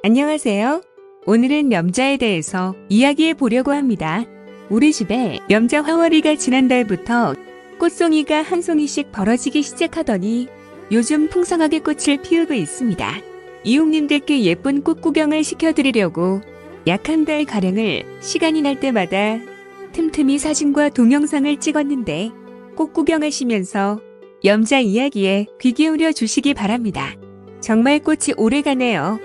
안녕하세요. 오늘은 염자에 대해서 이야기해 보려고 합니다. 우리 집에 염자 화월이가 지난달부터 꽃송이가 한 송이씩 벌어지기 시작하더니 요즘 풍성하게 꽃을 피우고 있습니다. 이웃님들께 예쁜 꽃 구경을 시켜드리려고 약 한 달 가량을 시간이 날 때마다 틈틈이 사진과 동영상을 찍었는데 꽃 구경하시면서 염자 이야기에 귀 기울여 주시기 바랍니다. 정말 꽃이 오래가네요.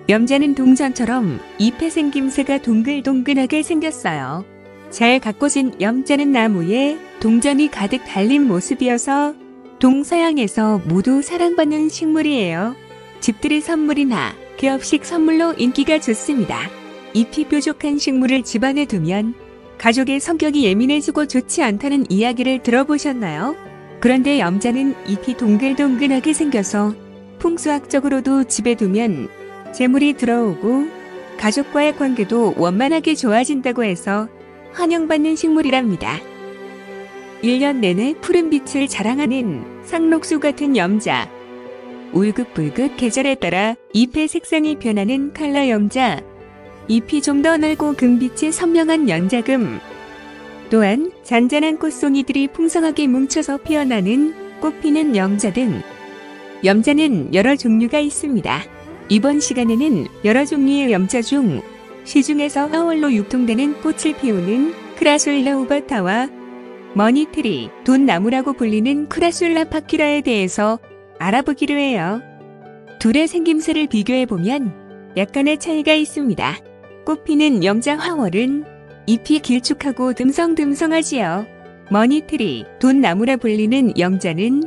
염자는 동전처럼 잎의 생김새가 동글동글하게 생겼어요. 잘 가꿔진 염자는 나무에 동전이 가득 달린 모습이어서 동서양에서 모두 사랑받는 식물이에요. 집들이 선물이나 개업식 선물로 인기가 좋습니다. 잎이 뾰족한 식물을 집안에 두면 가족의 성격이 예민해지고 좋지 않다는 이야기를 들어보셨나요? 그런데 염자는 잎이 동글동글하게 생겨서 풍수학적으로도 집에 두면 재물이 들어오고 가족과의 관계도 원만하게 좋아진다고 해서 환영받는 식물이랍니다. 1년 내내 푸른 빛을 자랑하는 상록수 같은 염자, 울긋불긋 계절에 따라 잎의 색상이 변하는 칼라 염자, 잎이 좀 더 넓고 금빛이 선명한 연자금, 또한 잔잔한 꽃송이들이 풍성하게 뭉쳐서 피어나는 꽃피는 염자 등 염자는 여러 종류가 있습니다. 이번 시간에는 여러 종류의 염자 중 시중에서 화월로 유통되는 꽃을 피우는 크라술라 우바타와 머니트리, 돈나무라고 불리는 크라술라 파큐라에 대해서 알아보기로 해요. 둘의 생김새를 비교해보면 약간의 차이가 있습니다. 꽃피는 염자 화월은 잎이 길쭉하고 듬성듬성하지요. 머니트리, 돈나무라 불리는 염자는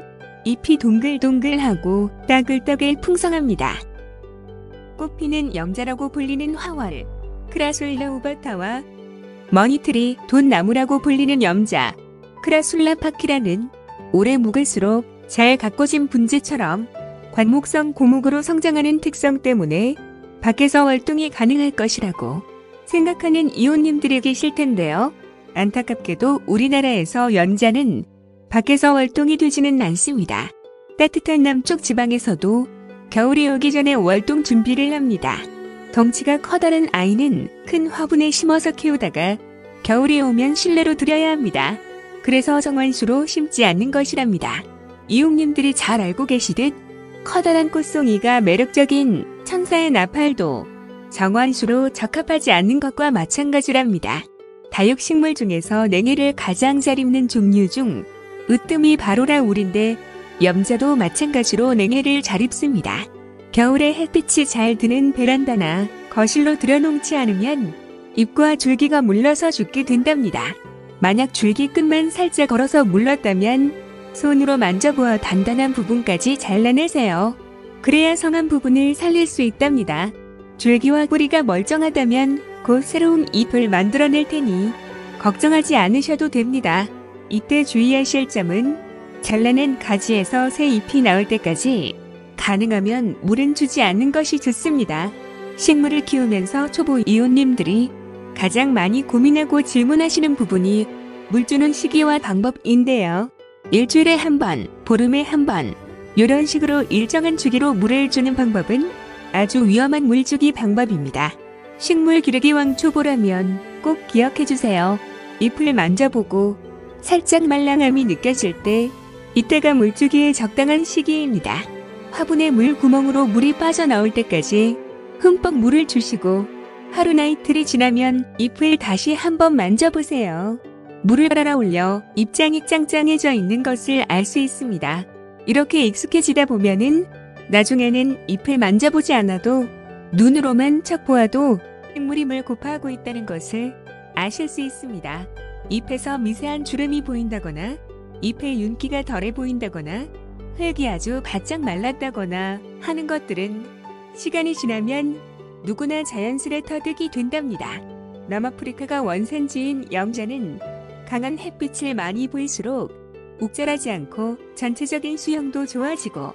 잎이 동글동글하고 따글따글 풍성합니다. 꽃피는 염자라고 불리는 화월, 크라술라 우바타와 머니트리, 돈나무라고 불리는 염자, 크라술라 파키라는 오래 묵을수록 잘 가꿔진 분재처럼 관목성 고목으로 성장하는 특성 때문에 밖에서 활동이 가능할 것이라고 생각하는 이웃님들이 계실 텐데요. 안타깝게도 우리나라에서 염자는 밖에서 활동이 되지는 않습니다. 따뜻한 남쪽 지방에서도 겨울이 오기 전에 월동 준비를 합니다. 덩치가 커다란 아이는 큰 화분에 심어서 키우다가 겨울이 오면 실내로 들여야 합니다. 그래서 정원수로 심지 않는 것이랍니다. 이웃님들이 잘 알고 계시듯 커다란 꽃송이가 매력적인 천사의 나팔도 정원수로 적합하지 않는 것과 마찬가지랍니다. 다육식물 중에서 냉해를 가장 잘 입는 종류 중 으뜸이 바로라 울인데 염자도 마찬가지로 냉해를 잘 입습니다. 겨울에 햇빛이 잘 드는 베란다나 거실로 들여놓지 않으면 잎과 줄기가 물러서 죽게 된답니다. 만약 줄기 끝만 살짝 걸어서 물렀다면 손으로 만져보아 단단한 부분까지 잘라내세요. 그래야 성한 부분을 살릴 수 있답니다. 줄기와 뿌리가 멀쩡하다면 곧 새로운 잎을 만들어낼 테니 걱정하지 않으셔도 됩니다. 이때 주의하실 점은 잘라낸 가지에서 새 잎이 나올 때까지 가능하면 물은 주지 않는 것이 좋습니다. 식물을 키우면서 초보 이웃님들이 가장 많이 고민하고 질문하시는 부분이 물 주는 시기와 방법인데요. 일주일에 한 번, 보름에 한 번, 이런 식으로 일정한 주기로 물을 주는 방법은 아주 위험한 물주기 방법입니다. 식물 기르기 왕 초보라면 꼭 기억해주세요. 잎을 만져보고 살짝 말랑함이 느껴질 때 이때가 물주기의 적당한 시기입니다. 화분의 물 구멍으로 물이 빠져나올 때까지 흠뻑 물을 주시고 하루나 이틀이 지나면 잎을 다시 한번 만져보세요. 물을 갈아 올려 잎장이 짱짱해져 있는 것을 알 수 있습니다. 이렇게 익숙해지다 보면은 나중에는 잎을 만져보지 않아도 눈으로만 척 보아도 식물이 물 고파하고 있다는 것을 아실 수 있습니다. 잎에서 미세한 주름이 보인다거나 잎의 윤기가 덜해 보인다거나 흙이 아주 바짝 말랐다거나 하는 것들은 시간이 지나면 누구나 자연스레 터득이 된답니다. 남아프리카가 원산지인 염자는 강한 햇빛을 많이 보일수록 옥절하지 않고 전체적인 수영도 좋아지고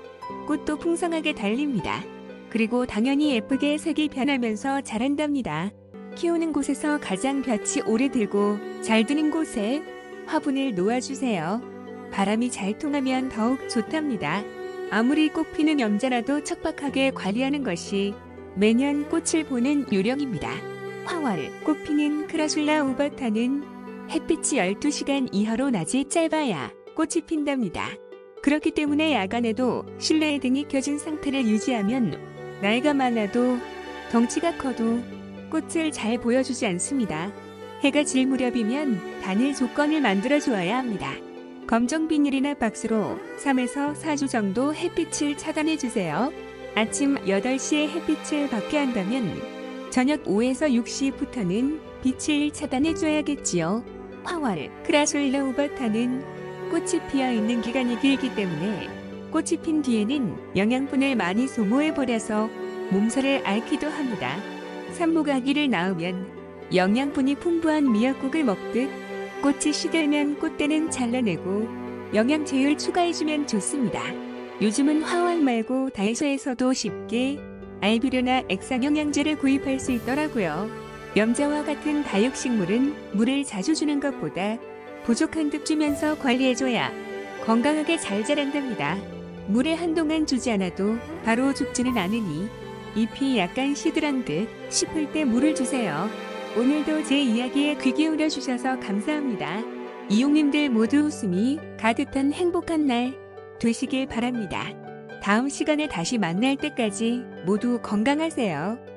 꽃도 풍성하게 달립니다. 그리고 당연히 예쁘게 색이 변하면서 자란답니다. 키우는 곳에서 가장 볕이 오래 들고 잘 드는 곳에 화분을 놓아주세요. 바람이 잘 통하면 더욱 좋답니다. 아무리 꽃피는 염자라도 척박하게 관리하는 것이 매년 꽃을 보는 요령입니다. 화월, 꽃피는 크라슐라 우바타는 햇빛이 12시간 이하로 낮에 짧아야 꽃이 핀답니다. 그렇기 때문에 야간에도 실내에 등이 켜진 상태를 유지하면 나이가 많아도 덩치가 커도 꽃을 잘 보여주지 않습니다. 해가 질 무렵이면 단일 조건을 만들어 주어야 합니다. 검정 비닐이나 박스로 3에서 4주 정도 햇빛을 차단해 주세요. 아침 8시에 햇빛을 받게 한다면 저녁 5에서 6시부터는 빛을 차단해 줘야겠지요. 화월, 크라슐라 우바타는 꽃이 피어 있는 기간이 길기 때문에 꽃이 핀 뒤에는 영양분을 많이 소모해 버려서 몸살을 앓기도 합니다. 산모가 아기를 낳으면 영양분이 풍부한 미역국을 먹듯 꽃이 시들면 꽃대는 잘라내고 영양제를 추가해주면 좋습니다. 요즘은 화원 말고 다이소에서도 쉽게 알비료나 액상영양제를 구입할 수 있더라고요. 염자와 같은 다육식물은 물을 자주 주는 것보다 부족한 듯 주면서 관리해줘야 건강하게 잘 자란답니다. 물에 한동안 주지 않아도 바로 죽지는 않으니 잎이 약간 시들한 듯 싶을 때 물을 주세요. 오늘도 제 이야기에 귀 기울여 주셔서 감사합니다. 이용님들 모두 웃음이 가득한 행복한 날 되시길 바랍니다. 다음 시간에 다시 만날 때까지 모두 건강하세요.